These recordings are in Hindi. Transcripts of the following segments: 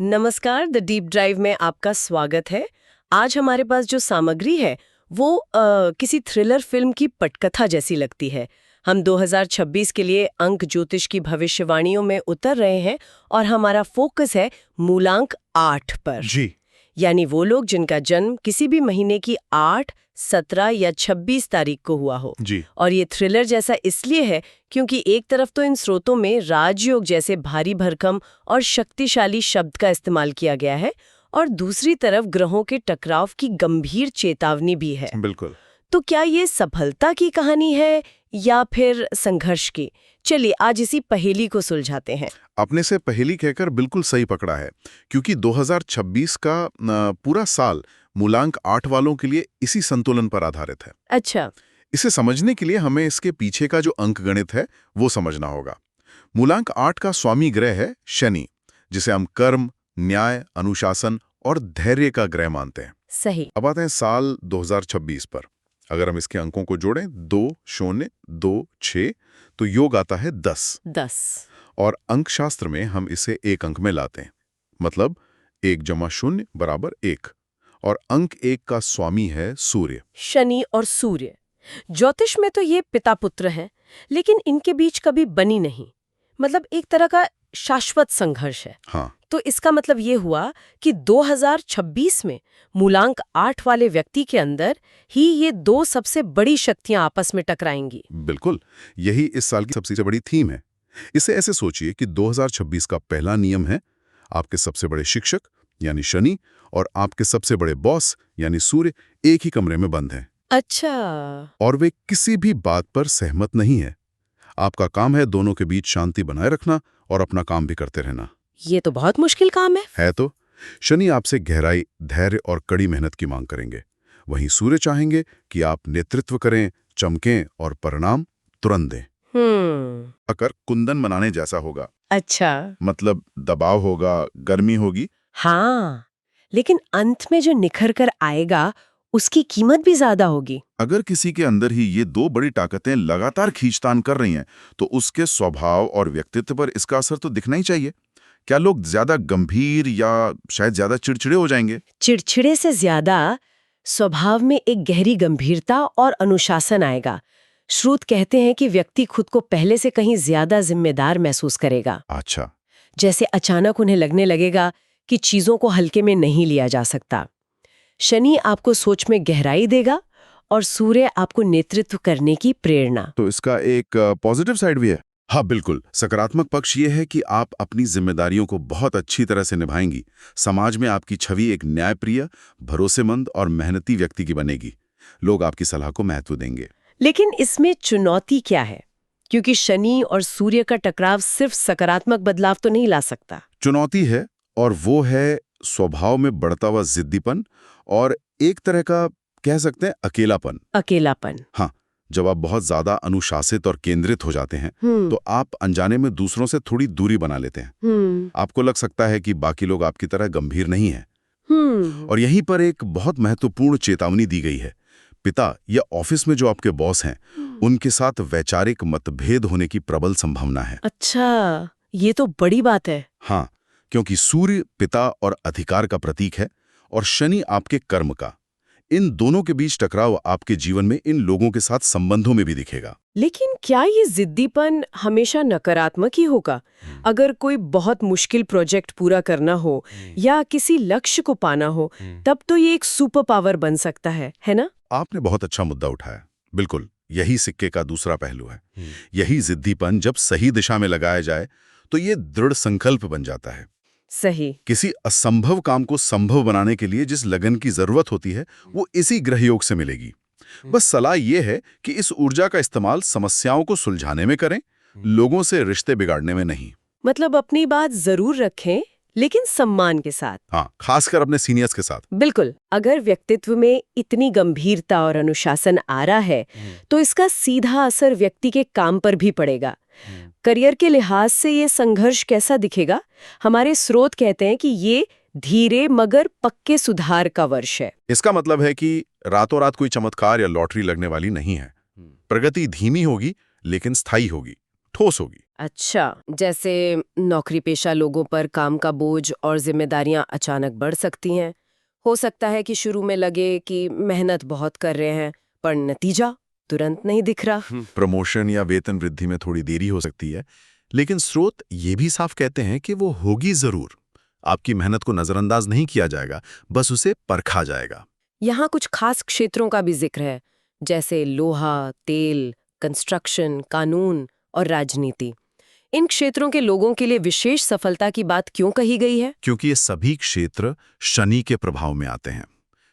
नमस्कार, द डीप ड्राइव में आपका स्वागत है। आज हमारे पास जो सामग्री है वो किसी थ्रिलर फिल्म की पटकथा जैसी लगती है। हम 2026 के लिए अंक ज्योतिष की भविष्यवाणियों में उतर रहे हैं और हमारा फोकस है मूलांक 8 पर। जी। यानी वो लोग जिनका जन्म किसी भी महीने की 8, 17 या 26 तारीख को हुआ हो। जी। और ये थ्रिलर जैसा इसलिए है क्योंकि एक तरफ तो इन स्रोतों में राजयोग जैसे भारी भरकम और शक्तिशाली शब्द का इस्तेमाल किया गया है और दूसरी तरफ ग्रहों के टकराव की गंभीर चेतावनी भी है। बिल्कुल। तो क्या ये सफलता की कहानी है या फिर संघर्ष की? चलिए आज इसी पहेली को सुलझाते हैं। आपने से पहेली कहकर बिल्कुल सही पकड़ा है, क्योंकि 2026 का पूरा साल मूलांक 8 वालों के लिए इसी संतुलन पर आधारित है। अच्छा। इसे समझने के लिए हमें इसके पीछे का जो अंक गणित है वो समझना होगा। मूलांक 8 का स्वामी ग्रह है शनि, जिसे हम कर्म, न्याय, अनुशासन और धैर्य का ग्रह मानते हैं। सही। अब आते हैं साल 2026 पर। अगर हम इसके अंकों को जोड़ें 2, 0, 2, 6 तो योग आता है 10। और अंक शास्त्र में हम इसे एक अंक में लाते हैं, मतलब 1 + 0 = 1। और अंक 1 का स्वामी है सूर्य। शनि और सूर्य। ज्योतिष में तो ये पिता पुत्र हैं, लेकिन इनके बीच कभी बनी नहीं। मतलब एक तरह का शाश्वत संघर्ष है। हाँ। तो इसका मतलब ये हुआ कि 2026 में मूलांक 8 वाले व्यक्ति के अंदर ही ये दो सबसे बड़ी शक्तियां आपस में टकराएंगी। बिल्कुल, यही इस साल की सबसे बड़ी थीम है। इसे ऐसे सोचिए कि 2026 का पहला नियम है, आपके सबसे बड़े शिक्षक यानी शनि और आपके सबसे बड़े बॉस यानी सूर्य एक ही कमरे में बंद हैं। अच्छा। और वे किसी भी बात पर सहमत नहीं है। आपका काम है दोनों के बीच शांति बनाए रखना और अपना काम भी करते रहना। ये तो बहुत मुश्किल काम है। तो शनि आपसे गहराई, धैर्य और कड़ी मेहनत की मांग करेंगे। वहीं सूर्य चाहेंगे कि आप नेतृत्व करें, चमकें और परिणाम तुरंत दें। अगर कुंदन मनाने जैसा होगा। अच्छा। मतलब दबाव होगा, गर्मी होगी। हाँ, लेकिन अंत में जो निखर कर आएगा उसकी कीमत भी ज्यादा होगी। अगर किसी के अंदर ही ये दो बड़ी ताकतें लगातार खींचतान कर रही हैं, तो उसके स्वभाव और व्यक्तित्व पर इसका असर तो दिखना ही चाहिए। क्या लोग ज्यादा गंभीर या शायद ज्यादा चिड़चिड़े हो जाएंगे? चिड़चिड़े से ज्यादा स्वभाव में एक गहरी गंभीरता और अनुशासन आएगा। श्रुत कहते हैं कि व्यक्ति खुद को पहले से कहीं ज्यादा जिम्मेदार महसूस करेगा। अच्छा। जैसे अचानक उन्हें लगने लगेगा कि चीजों को हल्के में नहीं लिया जा सकता। शनि आपको सोच में गहराई देगा और सूर्य आपको नेतृत्व करने की प्रेरणा। तो इसका एक पॉजिटिव साइड भी है। हाँ बिल्कुल, सकारात्मक पक्ष ये है कि आप अपनी जिम्मेदारियों को बहुत अच्छी तरह से निभाएंगी। समाज में आपकी छवि एक न्यायप्रिय, भरोसेमंद और मेहनती व्यक्ति की बनेगी। लोग आपकी सलाह को महत्व देंगे। लेकिन इसमें चुनौती क्या है? क्योंकि शनि और सूर्य का टकराव सिर्फ सकारात्मक बदलाव तो नहीं ला सकता। चुनौती है, और वो है स्वभाव में बढ़ता हुआ जिद्दीपन और एक तरह का कह सकते हैं अकेलापन। हाँ, जब आप बहुत ज्यादा अनुशासित और केंद्रित हो जाते हैं तो आप अनजाने में दूसरों से थोड़ी दूरी बना लेते हैं। आपको लग सकता है कि बाकी लोग आपकी तरह गंभीर नहीं हैं। और यहीं पर एक बहुत महत्वपूर्ण चेतावनी दी गई है। पिता या ऑफिस में जो आपके बॉस हैं, उनके साथ वैचारिक मतभेद होने की प्रबल संभावना है। अच्छा, ये तो बड़ी बात है। हाँ, क्योंकि सूर्य पिता और अधिकार का प्रतीक है और शनि आपके कर्म का। इन दोनों के बीच टकराव आपके जीवन में इन लोगों के साथ संबंधों में भी दिखेगा। लेकिन क्या ये जिद्दीपन हमेशा नकारात्मक ही होगा? अगर कोई बहुत मुश्किल प्रोजेक्ट पूरा करना हो या किसी लक्ष्य को पाना हो, तब तो ये एक सुपर पावर बन सकता है ना? आपने बहुत अच्छा मुद्दा उठाया। बिल्कुल, यही सिक्के का दूसरा पहलू है। यही जिद्दीपन जब सही दिशा में लगाया जाए तो ये दृढ़ संकल्प बन जाता है। सही। किसी असंभव काम को संभव बनाने के लिए जिस लगन की जरूरत होती है वो इसी ग्रहयोग से मिलेगी। बस सलाह ये है कि इस ऊर्जा का इस्तेमाल समस्याओं को सुलझाने में करें, लोगों से रिश्ते बिगाड़ने में नहीं। मतलब अपनी बात जरूर रखें, लेकिन सम्मान के साथ। हाँ, खासकर अपने सीनियर्स के साथ। बिल्कुल। अगर व्यक्तित्व में इतनी गंभीरता और अनुशासन आ रहा है तो इसका सीधा असर व्यक्ति के काम पर भी पड़ेगा। करियर के लिहाज से ये संघर्ष कैसा दिखेगा? हमारे स्रोत कहते हैं कि ये धीरे मगर पक्के सुधार का वर्ष है। इसका मतलब है कि रातों रात कोई चमत्कार या लॉटरी लगने वाली नहीं है। प्रगति धीमी होगी लेकिन स्थायी होगी। ठोस होगी। अच्छा, जैसे नौकरी पेशा लोगों पर काम का बोझ और जिम्मेदारियां अचानक बढ़ सकती हैं। हो सकता है कि शुरू में लगे कि मेहनत बहुत कर रहे हैं, पर नतीजा तुरंत नहीं दिख रहा। प्रमोशन या वेतन वृद्धि में थोड़ी देरी हो सकती है, लेकिन स्रोत ये भी साफ कहते हैं कि वो होगी जरूर। आपकी मेहनत को नजरअंदाज नहीं किया जाएगा, बस उसे परखा जाएगा। यहाँ कुछ खास क्षेत्रों का भी जिक्र है, जैसे लोहा, तेल, कंस्ट्रक्शन, कानून और राजनीति। इन क्षेत्रों के लोगों के लिए विशेष सफलता की बात क्यों कही गई है? क्योंकि ये सभी क्षेत्र शनि के प्रभाव में आते हैं।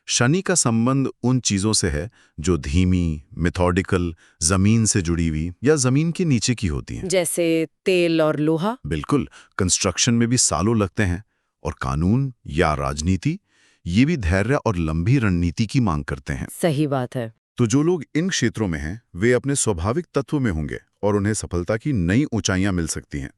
शनि का संबंध उन चीजों से है जो धीमी, मेथोडिकल, जमीन से जुड़ी हुई या जमीन के नीचे की होती हैं। जैसे तेल और लोहा। बिल्कुल, कंस्ट्रक्शन में भी सालों लगते हैं। और कानून या राजनीति, ये भी धैर्य और लंबी रणनीति की मांग करते हैं। सही बात है। तो जो लोग इन क्षेत्रों में हैं, वे अपने स्वाभाविक तत्व में होंगे और उन्हें सफलता की नई ऊंचाइयां मिल सकती हैं।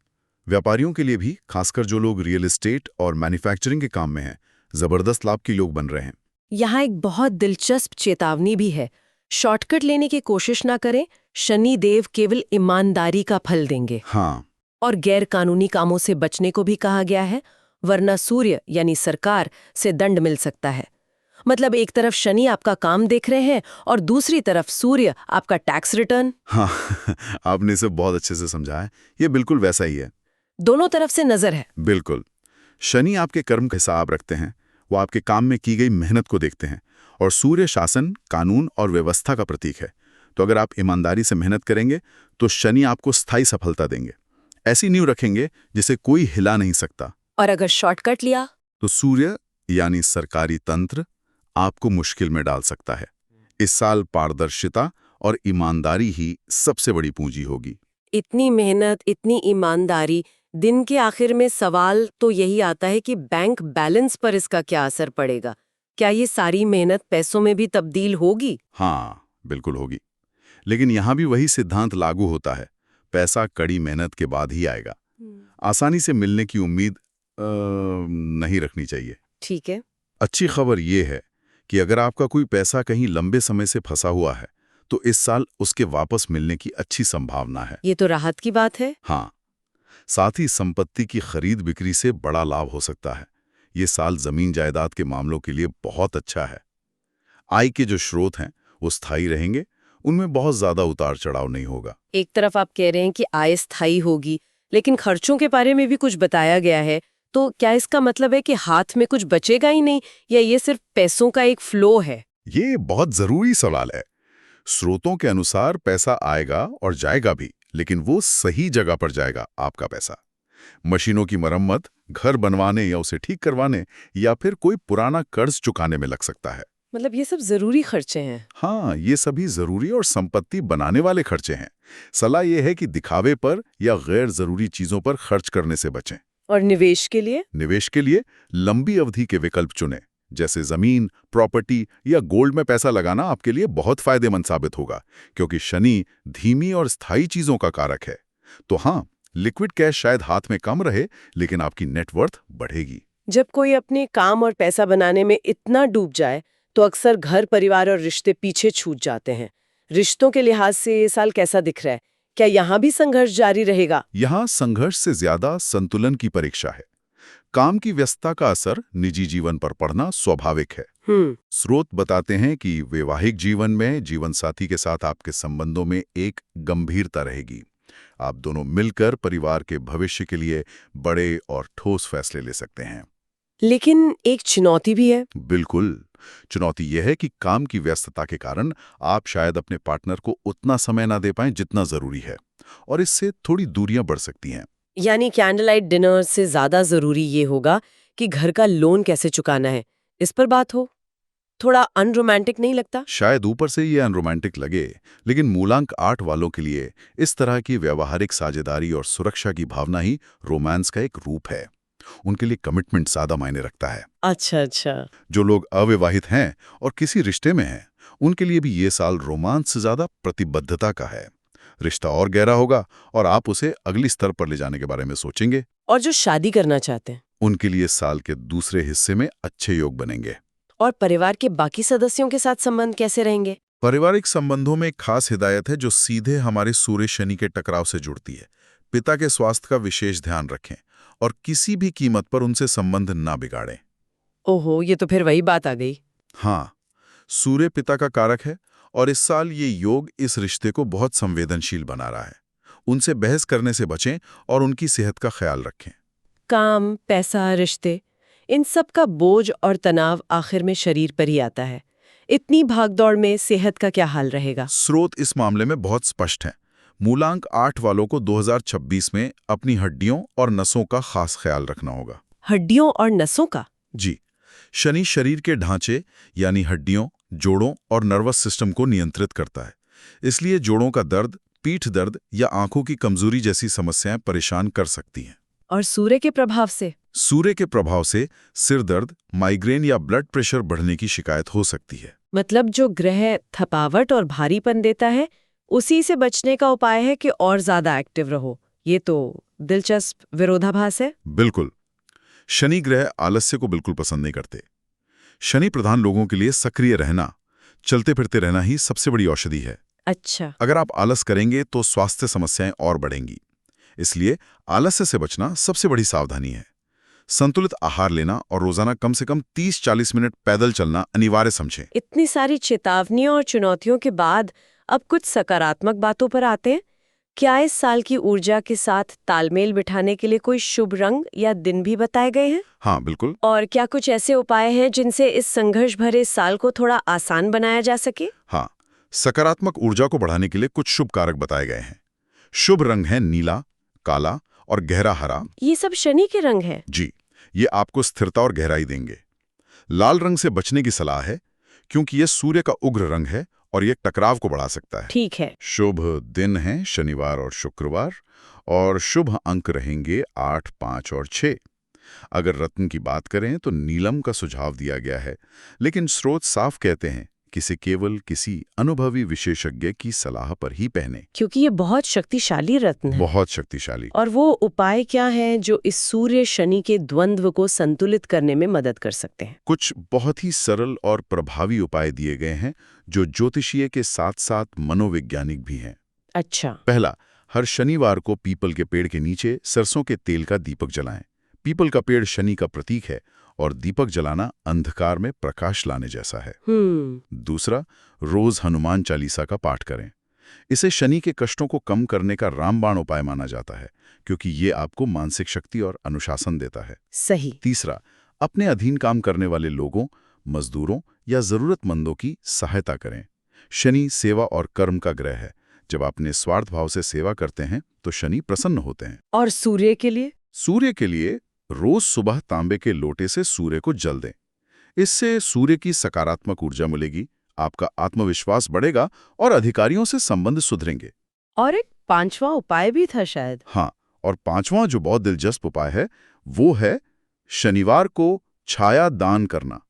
व्यापारियों के लिए भी, खासकर जो लोग रियल एस्टेट और मैन्युफैक्चरिंग के काम में हैं, जबरदस्त लाभ के लोग बन रहे हैं। यहाँ एक बहुत दिलचस्प चेतावनी भी है। शॉर्टकट लेने की कोशिश ना करें, शनि देव केवल ईमानदारी का फल देंगे। हाँ, और गैर कानूनी कामों से बचने को भी कहा गया है, वरना सूर्य यानी सरकार से दंड मिल सकता है। मतलब एक तरफ शनि आपका काम देख रहे हैं और दूसरी तरफ सूर्य आपका टैक्स रिटर्न। हाँ आपने इसे बहुत अच्छे से समझा है। ये बिल्कुल वैसा ही है। दोनों तरफ से नजर है। बिल्कुल। शनि आपके कर्म का हिसाब रखते हैं, वो आपके काम में की गई मेहनत को देखते हैं। और सूर्य शासन, कानून और व्यवस्था का प्रतीक है। तो अगर आप ईमानदारी से मेहनत करेंगे तो शनि आपको स्थायी सफलता देंगे। ऐसी नींव रखेंगे जिसे कोई हिला नहीं सकता। और अगर शॉर्टकट लिया तो सूर्य यानी सरकारी तंत्र आपको मुश्किल में डाल सकता है। इस साल पारदर्शिता और ईमानदारी ही सबसे बड़ी पूंजी होगी। इतनी मेहनत, इतनी ईमानदारी, दिन के आखिर में सवाल तो यही आता है कि बैंक बैलेंस पर इसका क्या असर पड़ेगा? क्या ये सारी मेहनत पैसों में भी तब्दील होगी? हाँ, बिल्कुल होगी। लेकिन यहाँ भी वही सिद्धांत लागू होता है, पैसा कड़ी मेहनत के बाद ही आएगा। आसानी से मिलने की उम्मीद नहीं रखनी चाहिए। ठीक है। अच्छी खबर ये है कि अगर आपका कोई पैसा कहीं लंबे समय से फंसा हुआ है, तो इस साल उसके वापस मिलने की अच्छी संभावना है। ये तो राहत की बात है। हाँ, साथ ही संपत्ति की खरीद बिक्री से बड़ा लाभ हो सकता है। ये साल जमीन जायदाद के मामलों के लिए बहुत अच्छा है। आय के जो स्रोत हैं वो स्थायी रहेंगे, उनमें बहुत ज्यादा उतार चढ़ाव नहीं होगा। एक तरफ आप कह रहे हैं कि आय स्थायी होगी, लेकिन खर्चों के बारे में भी कुछ बताया गया है। तो क्या इसका मतलब है कि हाथ में कुछ बचेगा ही नहीं, या ये सिर्फ पैसों का एक फ्लो है? ये बहुत जरूरी सवाल है। स्रोतों के अनुसार पैसा आएगा और जाएगा भी, लेकिन वो सही जगह पर जाएगा। आपका पैसा मशीनों की मरम्मत, घर बनवाने या उसे ठीक करवाने, या फिर कोई पुराना कर्ज चुकाने में लग सकता है। मतलब ये सब जरूरी खर्चे हैं। हाँ, ये सभी जरूरी और संपत्ति बनाने वाले खर्चे हैं। सलाह ये है कि दिखावे पर या गैर जरूरी चीजों पर खर्च करने से बचें। और निवेश के लिए? निवेश के लिए लंबी अवधि के विकल्प चुनें, जैसे जमीन, प्रॉपर्टी या गोल्ड में पैसा लगाना आपके लिए बहुत फायदेमंद साबित होगा, क्योंकि शनि धीमी और स्थायी चीजों का कारक है। तो हाँ, लिक्विड कैश शायद हाथ में कम रहे, लेकिन आपकी नेटवर्थ बढ़ेगी। जब कोई अपने काम और पैसा बनाने में इतना डूब जाए तो अक्सर घर, परिवार और रिश्ते पीछे छूट जाते हैं। रिश्तों के लिहाज से ये साल कैसा दिख रहा है? क्या यहाँ भी संघर्ष जारी रहेगा? यहाँ संघर्ष से ज्यादा संतुलन की परीक्षा है। काम की व्यस्तता का असर निजी जीवन पर पड़ना स्वाभाविक है। स्रोत बताते हैं कि वैवाहिक जीवन में जीवन साथी के साथ आपके संबंधों में एक गंभीरता रहेगी। आप दोनों मिलकर परिवार के भविष्य के लिए बड़े और ठोस फैसले ले सकते हैं। लेकिन एक चुनौती भी है। बिल्कुल। चुनौती यह है कि काम की व्यस्तता के कारण आप शायद अपने पार्टनर को उतना समय ना दे पाएं जितना जरूरी है, और इससे थोड़ी दूरियां बढ़ सकती हैं। यानी कैंडल लाइट डिनर से ज्यादा जरूरी ये होगा कि घर का लोन कैसे चुकाना है, इस पर बात हो। थोड़ा अनरोमांटिक नहीं लगता? शायद ऊपर से ये अनरोमांटिक लगे, लेकिन मूलांक 8 वालों के लिए इस तरह की व्यावहारिक साझेदारी और सुरक्षा की भावना ही रोमांस का एक रूप है। उनके लिए कमिटमेंट ज्यादा मायने रखता है। अच्छा। जो लोग अविवाहित हैं और किसी रिश्ते में हैं, उनके लिए भी ये साल रोमांस से ज्यादा प्रतिबद्धता का है। रिश्ता और गहरा होगा और आप उसे अगली स्तर पर ले जाने के बारे में सोचेंगे। और जो शादी करना चाहते हैं, उनके लिए साल के दूसरे हिस्से में अच्छे योग बनेंगे। और परिवार के बाकी सदस्यों के साथ संबंध कैसे रहेंगे? पारिवारिक संबंधों में एक खास हिदायत है जो सीधे हमारे सूर्य शनि के टकराव से जुड़ती है। पिता के स्वास्थ्य का विशेष ध्यान रखें और किसी भी कीमत पर उनसे संबंध ना बिगाड़ें। ओहो, ये तो फिर वही बात आ गई। हाँ, सूर्य पिता का कारक है और इस साल ये योग इस रिश्ते को बहुत संवेदनशील बना रहा है। उनसे बहस करने से बचें और उनकी सेहत का ख्याल रखें। काम, पैसा, रिश्ते, इन सब का बोझ और तनाव आखिर में शरीर पर ही आता है। इतनी भागदौड़ में सेहत का क्या हाल रहेगा? स्रोत इस मामले में बहुत स्पष्ट हैं। मूलांक 8 वालों को 2026 में अपनी हड्डियों और नसों का खास ख्याल रखना होगा। हड्डियों और नसों का? जी, शनि शरीर के ढांचे यानी हड्डियों, जोड़ों और नर्वस सिस्टम को नियंत्रित करता है। इसलिए जोड़ों का दर्द, पीठ दर्द या आंखों की कमजोरी जैसी समस्याएं परेशान कर सकती हैं। और सूर्य के प्रभाव से? सूर्य के प्रभाव से सिर दर्द, माइग्रेन या ब्लड प्रेशर बढ़ने की शिकायत हो सकती है। मतलब जो ग्रह थकावट और भारीपन देता है, उसी से बचने का उपाय है कि और ज्यादा एक्टिव रहो। ये तो दिलचस्प विरोधाभास है। बिल्कुल। शनि ग्रह आलस्य को बिल्कुल पसंद नहीं करते। शनि प्रधान लोगों के लिए सक्रिय रहना, चलते फिरते रहना ही सबसे बड़ी औषधि है। अच्छा। अगर आप आलस करेंगे तो स्वास्थ्य समस्याएं और बढ़ेंगी। इसलिए आलस्य से बचना सबसे बड़ी सावधानी है। संतुलित आहार लेना और रोजाना कम से कम 30-40 मिनट पैदल चलना अनिवार्य समझें। इतनी सारी चेतावनियों और चुनौतियों के बाद अब कुछ सकारात्मक बातों पर आते हैं। क्या इस साल की ऊर्जा के साथ तालमेल बिठाने के लिए कोई शुभ रंग या दिन भी बताए गए हैं? हाँ, बिल्कुल। और क्या कुछ ऐसे उपाय हैं जिनसे इस संघर्ष भरे साल को थोड़ा आसान बनाया जा सके? हाँ, सकारात्मक ऊर्जा को बढ़ाने के लिए कुछ शुभ कारक बताए गए हैं। शुभ रंग है नीला, काला और गहरा हरा। ये सब शनि के रंग है? जी, ये आपको स्थिरता और गहराई देंगे। लाल रंग से बचने की सलाह है क्योंकि ये सूर्य का उग्र रंग है और ये टकराव को बढ़ा सकता है। ठीक है। शुभ दिन है शनिवार और शुक्रवार और शुभ अंक रहेंगे 8, 5 और 6। अगर रत्न की बात करें तो नीलम का सुझाव दिया गया है, लेकिन स्रोत साफ कहते हैं कि इसे केवल किसी अनुभवी विशेषज्ञ की सलाह पर ही पहने, क्योंकि ये बहुत शक्तिशाली रत्न है। बहुत शक्तिशाली। और वो उपाय क्या हैं जो इस सूर्य शनि के द्वंद्व को संतुलित करने में मदद कर सकते हैं? कुछ बहुत ही सरल और प्रभावी उपाय दिए गए हैं जो ज्योतिषीय के साथ साथ मनोवैज्ञानिक भी हैं। अच्छा। पहला, हर शनिवार को पीपल के पेड़ के नीचे सरसों के तेल का दीपक जलाएं। पीपल का पेड़ शनि का प्रतीक है और दीपक जलाना अंधकार में प्रकाश लाने जैसा है। दूसरा, रोज हनुमान चालीसा का पाठ करें। इसे शनि के कष्टों को कम करने का रामबाण उपाय माना जाता है क्योंकि ये आपको मानसिक शक्ति और अनुशासन देता है। सही। तीसरा, अपने अधीन काम करने वाले लोगों, मजदूरों या जरूरतमंदों की सहायता करें। शनि सेवा और कर्म का ग्रह है। जब आप निस्वार्थ भाव से सेवा करते हैं तो शनि प्रसन्न होते हैं। और सूर्य के लिए? सूर्य के लिए रोज सुबह तांबे के लोटे से सूर्य को जल दें। इससे सूर्य की सकारात्मक ऊर्जा मिलेगी, आपका आत्मविश्वास बढ़ेगा और अधिकारियों से संबंध सुधरेंगे। और एक पांचवा उपाय भी था शायद। हाँ, और पांचवा जो बहुत दिलचस्प उपाय है वो है शनिवार को छाया दान करना।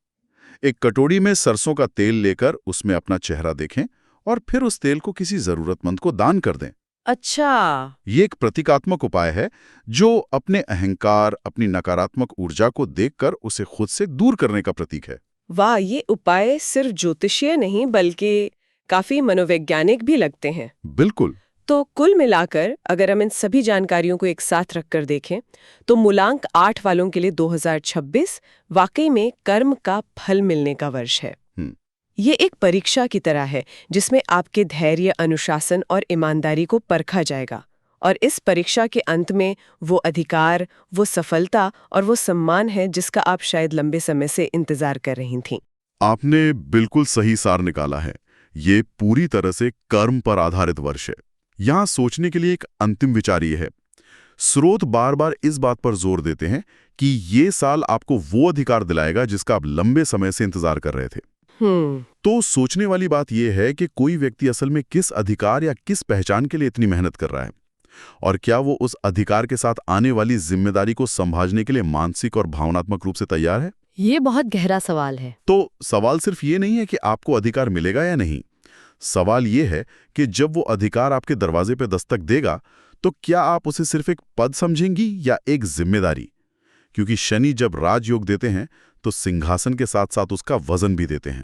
एक कटोरी में सरसों का तेल लेकर उसमें अपना चेहरा देखें और फिर उस तेल को किसी जरूरतमंद को दान कर दें। अच्छा। ये एक प्रतीकात्मक उपाय है जो अपने अहंकार, अपनी नकारात्मक ऊर्जा को देखकर उसे खुद से दूर करने का प्रतीक है। वाह, ये उपाय सिर्फ ज्योतिषीय नहीं बल्कि काफी मनोवैज्ञानिक भी लगते हैं। बिल्कुल। तो कुल मिलाकर अगर हम इन सभी जानकारियों को एक साथ रखकर देखें तो मूलांक 8 वालों के लिए 2026 वाकई में कर्म का फल मिलने का वर्ष है। ये एक परीक्षा की तरह है जिसमें आपके धैर्य, अनुशासन और ईमानदारी को परखा जाएगा और इस परीक्षा के अंत में वो अधिकार, वो सफलता और वो सम्मान है जिसका आप शायद लंबे समय से इंतजार कर रही थीं। आपने बिल्कुल सही सार निकाला है। ये पूरी तरह से कर्म पर आधारित वर्ष है। यहाँ सोचने के लिए एक अंतिम विचार ये है, स्रोत बार बार इस बात पर जोर देते हैं कि ये साल आपको वो अधिकार दिलाएगा जिसका आप लंबे समय से इंतजार कर रहे थे। तो सोचने वाली बात यह है कि कोई व्यक्ति असल में किस अधिकार या किस पहचान के लिए इतनी मेहनत कर रहा है और क्या वो उस अधिकार के साथ आने वाली जिम्मेदारी को संभालने के लिए मानसिक और भावनात्मक रूप से तैयार है? ये बहुत गहरा सवाल है। तो सवाल सिर्फ ये नहीं है कि आपको अधिकार मिलेगा या नहीं। सवाल ये है कि जब वो अधिकार आपके दरवाजे पे दस्तक देगा तो क्या आप उसे सिर्फ एक पद समझेंगी या एक जिम्मेदारी? क्योंकि शनि जब राजयोग देते हैं तो सिंहासन के साथ साथ उसका वजन भी देते हैं।